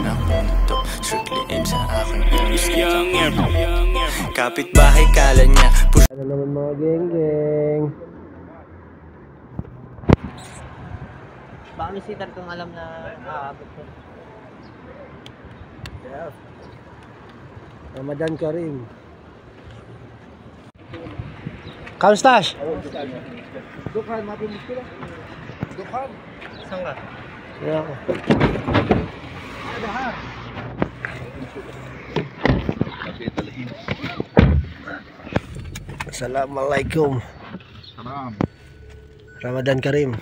na punto. Strictly aim sa akin. Kapitbahay kala niya push. Ano naman mga geng-geng? Baka may sitar kung alam na aabot ko. Yeah. Ramadan Karim. Kamusta? Dukhan, mapinis ko lang. Dukhan. Saan ka? Yeah, ako. Adahar. Assalamualaikum. Salam. Ramadan Karim.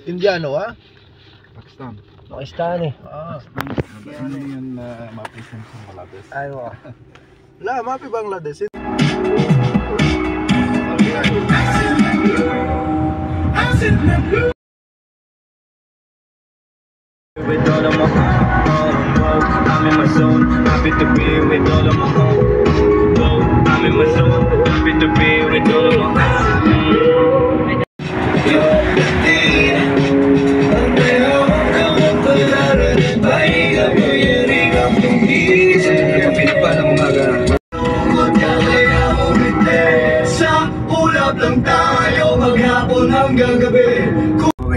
Indiano ha? Pakistan. Pakistan eh. Ano yan mapisan sa Bangladesh? Aywa. La, mapi Bangladesh. With all of my I'm in my zone, happy to be with all of my I'm in my zone, happy to be with all of my sa ulap lang tayo maghapon hanggang gabi.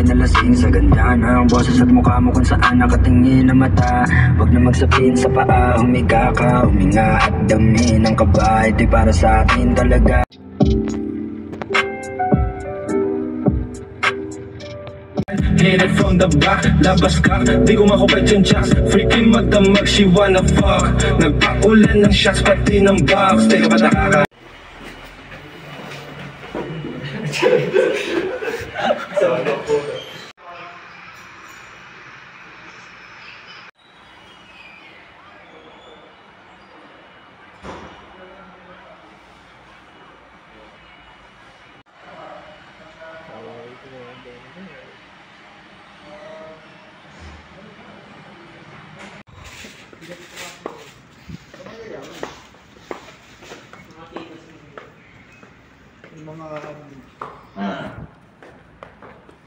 Nalasing sa ganda ng boses at mukha mo kung saan nakatingin na mata. Huwag na magsapin sa paa, humiga ka, huminga at dami ng kaba. Ito'y para sa atin talaga. Hit it from the back, labas ka, di ko makupad yung jacks. Freaking magdamag, she wanna fuck. Nagpaulan ng shots, pati ng box. Teka ba nakaka?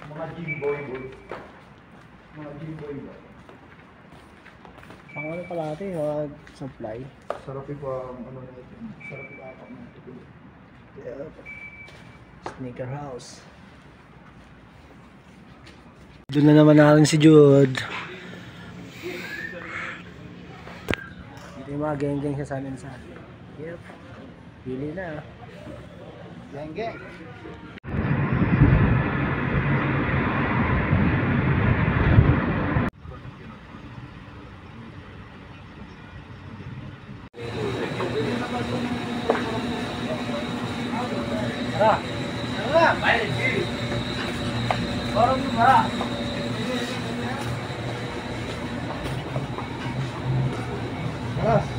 Mga gym boy. Mga gym boy ba? Pang ano pala natin, mga supply. Sarap pa ang ano natin. Sarap yung apak natin. Yeah. Sneaker house. Doon na naman natin si Jude. Ito yung mga geng-geng sa amin sa atin. Yep. Pili na. Geng-geng. Tara! Tara! Bayad! Parang yung tara! Tara!